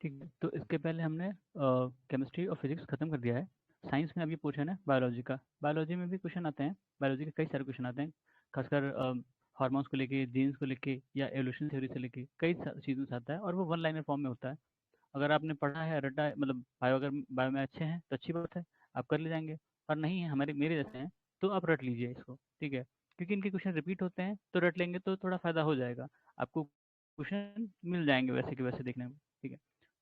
ठीक है। तो इसके पहले हमने केमिस्ट्री और फिजिक्स खत्म कर दिया है। साइंस में अभी क्वेश्चन है बायोलॉजी का। बायोलॉजी में भी क्वेश्चन आते हैं, बायोलॉजी के कई सारे क्वेश्चन आते हैं, खासकर हार्मोन्स को लेके, जीन्स को लेके, या एवोल्यूशन थ्योरी से लेके कई चीज़ों से आता है, और वो वन लाइनर फॉर्म में होता है। अगर आपने पढ़ा है, रटा है, मतलब बायो, अगर बायो में अच्छे हैं तो अच्छी बात है, आप कर ले जाएंगे। और नहीं है, हमारे मेरे जैसे हैं, तो आप रट लीजिए इसको, ठीक है। क्योंकि इनके क्वेश्चन रिपीट होते हैं, तो रट लेंगे तो थोड़ा फायदा हो जाएगा आपको, क्वेश्चन मिल जाएंगे वैसे के वैसे देखने में, ठीक है।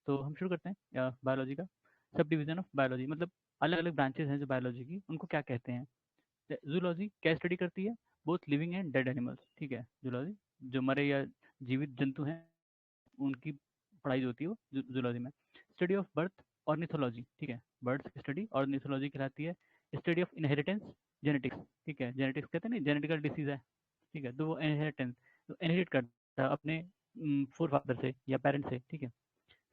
तो हम शुरू करते हैं बायोलॉजी का। सब डिवीजन ऑफ बायोलॉजी, मतलब अलग अलग ब्रांचेस हैं जो बायोलॉजी की, उनको क्या कहते हैं। जूलॉजी क्या स्टडी करती है, both living and dead animals, ठीक है। जूलॉजी जो मरे या जीवित जंतु हैं उनकी पढ़ाई जो होती है वो जूलॉजी में। स्टडी ऑफ बर्थ, ऑर्निथोलॉजी, ठीक है। बर्ड्स की स्टडी ऑर्निथोलॉजी कहलाती है। स्टडी ऑफ इनहेरिटेंस, जेनेटिक्स, ठीक है। जेनेटिक्स कहते हैं ना, जेनेटिकल डिसीज है, ठीक है, तो वो इनहेरिटेंस, तो इनहेरिट करता है अपने फोर फादर से या पेरेंट से, ठीक है।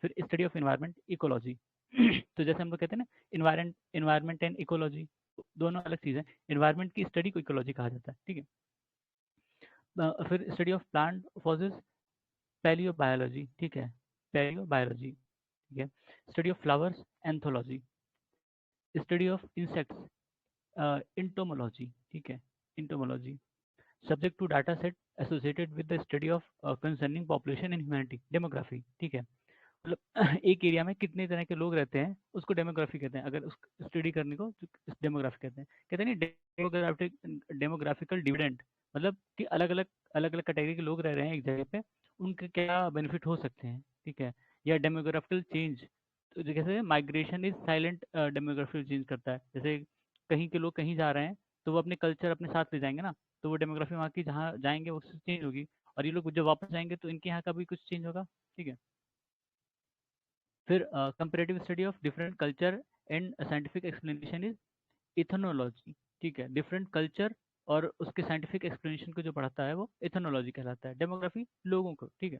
फिर स्टडी ऑफ इन्वायरमेंट, इकोलॉजी तो जैसे हम लोग कहते हैं ना, इन्वायरमेंट एंड इकोलॉजी दोनों अलग चीज़ है। इन्वायरमेंट की स्टडी को इकोलॉजी कहा जाता है, ठीक है। फिर study of plant fossils, palaeo biology, ठीक है, पैलियो बायोलॉजी, ठीक है। Study of flowers, anthology. Study of insects, entomology, ठीक है, entomology. Subject to data set associated with the study of concerning population in humanity, demography, ठीक है। मतलब एक एरिया में कितने तरह के लोग रहते हैं उसको डेमोग्राफी कहते हैं, अगर उस स्टडी करने को तो डेमोग्राफी कहते हैं। कहते हैं नहीं, डेमोग्राफिकल डिविडेंड, मतलब कि अलग अलग कैटेगरी के लोग रह रहे हैं एक जगह पे, उनके क्या बेनिफिट हो सकते हैं, ठीक है। या डेमोग्राफिकल चेंज, तो जैसे माइग्रेशन इज साइलेंट, डेमोग्राफिकल चेंज करता है। जैसे कहीं के लोग कहीं जा रहे हैं, तो वो अपने कल्चर अपने साथ ले जाएंगे ना, तो वो डेमोग्राफी वहाँ की जहाँ जाएंगे वो चेंज होगी। और ये लोग जब वापस जाएंगे तो इनके यहाँ का भी कुछ चेंज होगा, ठीक है। फिर comparative study of different culture and scientific explanation is ethnology, ठीक है। डिफरेंट कल्चर और उसके साइंटिफिक एक्सप्लेनेशन को जो पढ़ाता है वो इथनोलॉजी कहलाता है। डेमोग्राफी लोगों को, ठीक है।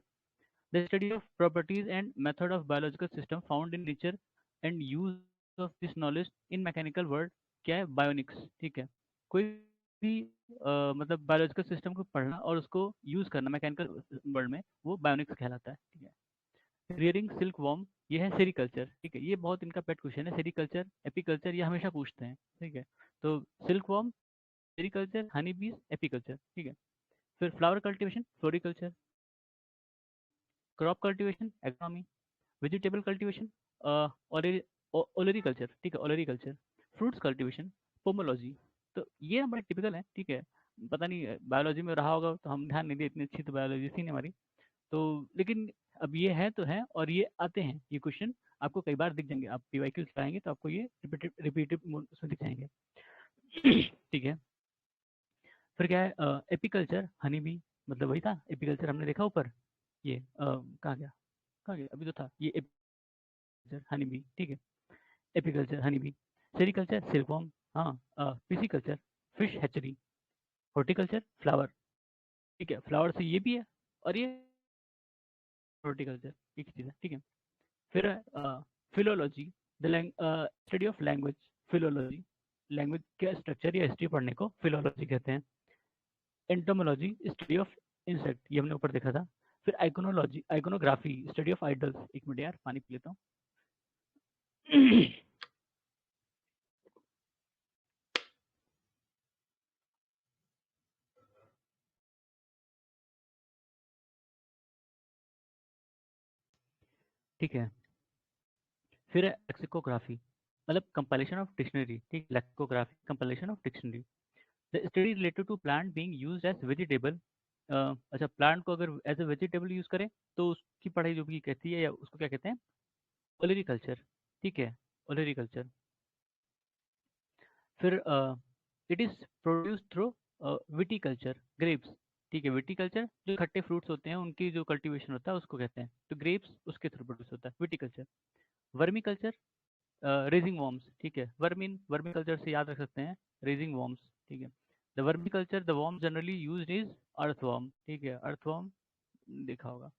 The study of properties and method of biological system found in nature and use of this knowledge in mechanical world, क्या है, बायोनिक्स, ठीक है। कोई भी मतलब बायोलॉजिकल सिस्टम को पढ़ना और उसको यूज करना मैकेनिकल वर्ल्ड में, वो बायोनिक्स कहलाता है, ठीक है। रियरिंग सिल्क वॉर्म, ये है सेरिकल्चर, ठीक है। ये बहुत इनका पेट क्वेश्चन है, सेरिकल्चर, एपीकल्चर, ये हमेशा पूछते हैं, ठीक है। तो सिल्क वॉर्म, सेरिकल्चर, हनी बीज, एपीकल्चर, ठीक है। फिर flower cultivation, floriculture. Crop cultivation, agronomy. Vegetable cultivation, olericulture, ठीक है, ओलरीकल्चर। Fruits cultivation, pomology. तो ये बड़े टिपिकल है, ठीक है। पता नहीं बायोलॉजी में रहा होगा तो हम ध्यान नहीं दिए, इतनी अच्छी तो बायोलॉजी थी नहीं हमारी। तो लेकिन अब ये है तो है, और ये आते हैं ये क्वेश्चन, आपको कई बार दिख जाएंगे, आप पीवाईक्यू कराएंगे तो आपको ये रिपीटिव उसमें दिख जाएंगे ठीक है। फिर क्या है, एपीकल्चर, हनी बी, मतलब वही था एपीकल्चर, हमने देखा ऊपर, ये कहाँ गया, कहाँ गया, अभी तो था ये एपीकल्चर हनी बी, ठीक है। Apiculture honey bee. Sericulture, silkworm, हाँ। Pisciculture, fish hatchery. Horticulture, flower, ठीक है, फ्लावर से ये भी है, और ये हॉर्टिकल्चर एक चीज़ है, ठीक है। फिर philology, the study of language, philology, language के स्ट्रक्चर या हिस्ट्री पढ़ने को फिलोलॉजी कहते हैं। एंटोमोलॉजी, स्टडी ऑफ इंसेक्ट, ये हमने ऊपर देखा था। फिर आइकोनोलॉजी, आइकोनोग्राफी, स्टडी ऑफ आइडल्स। एक मिनट यार, पानी पी लेता हूँ ठीक है। फिर लेक्सिकोग्राफी, मतलब कंपाइलेशन ऑफ डिक्शनरी, ठीक, lexicography, compilation of dictionary. The study related to plant being used as vegetable, अच्छा, प्लांट को अगर एज ए वेजिटेबल यूज करें तो उसकी पढ़ाई जो भी कहती है, या उसको क्या कहते हैं, ओलेरिकल्चर, ठीक है, ओलेरिकल्चर। फिर it is produce through viticulture, grapes, ठीक है। विटिकल्चर जो खट्टे फ्रूट्स होते हैं उनकी जो कल्टीवेशन होता है उसको कहते हैं, तो ग्रेप्स उसके थ्रू प्रोड्यूस होता है, विटिकल्चर। वर्मिकल्चर, रेजिंग वॉर्म्स, ठीक है। वर्मिकल्चर से याद रख सकते हैं, रेजिंग वॉर्म्स, ठीक है। The vermiculture, the worm generally used is earthworm, ठीक है, अर्थवॉर्म देखा होगा।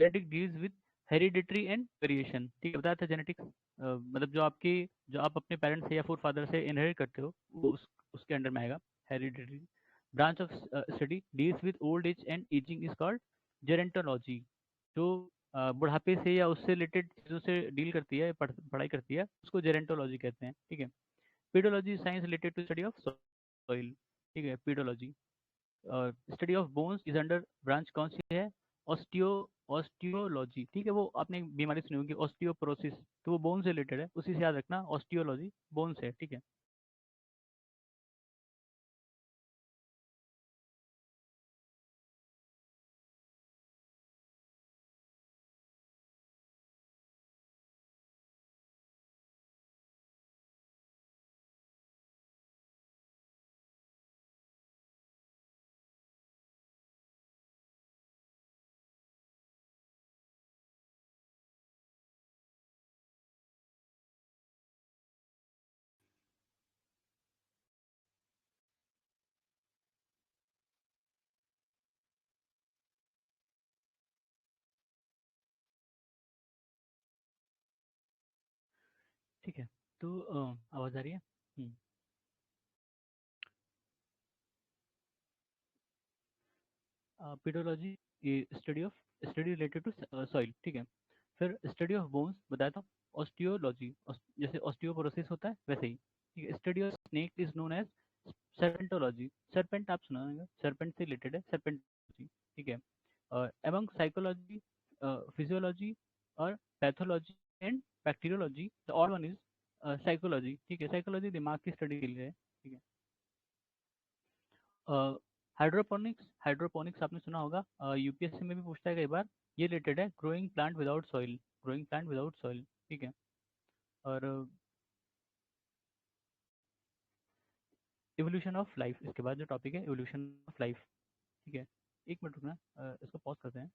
Genetic deals with hereditary and variation, ठीक है, बताया था जेनेटिक्स, मतलब जो आप अपने पेरेंट्स से या फोर फादर से इनहेरिट करते हो वो उसके अंडर में आएगा, hereditary. Branch of study deals with old age and ageing is called gerontology, जो बुढ़ापे से या उससे रिलेटेड चीज़ों से डील करती है, पढ़ाई करती है, उसको जेरेंटोलॉजी कहते हैं, ठीक है। Pedology science related to study of soil, ठीक है, pedology. Study of bones is under branch कौन सी है? ऑस्टियो ऑस्टियोलॉजी, ठीक है। वो आपने एक बीमारी सुनी होगी ऑस्टियोपोरोसिस, तो वो बोन से रिलेटेड है, उसी से याद रखना, ऑस्टियोलॉजी बोन से है, ठीक है। ठीक है, तो आवाज़ आ रही है? Pedology study of study related to soil, ठीक है। फिर स्टडी ऑफ बोन्स बताया था, ऑस्टियोलॉजी, जैसे ऑस्टियोपोरोसिस होता है वैसे ही, ठीक है। Study of snake is known as serpentology, serpent आप सुना होगा, सर्पेंट से रिलेटेड है सर्पेंटोलॉजी, ठीक है। एमंग साइकोलॉजी, फिजियोलॉजी और pathology and bacteriology, the all one is psychology, ठीक है। साइकोलॉजी दिमाग की स्टडी के लिए है, ठीक है। हाइड्रोपोनिक्स, हाइड्रोपोनिक्स आपने सुना होगा, यूपीएससी में भी पूछता है कई बार, ये रिलेटेड है growing plant without soil, growing plant without soil, ठीक है। और इवोल्यूशन ऑफ लाइफ, इसके बाद जो टॉपिक है इवोल्यूशन ऑफ लाइफ, ठीक है। एक मिनट रुकना, इसको पॉज करते हैं।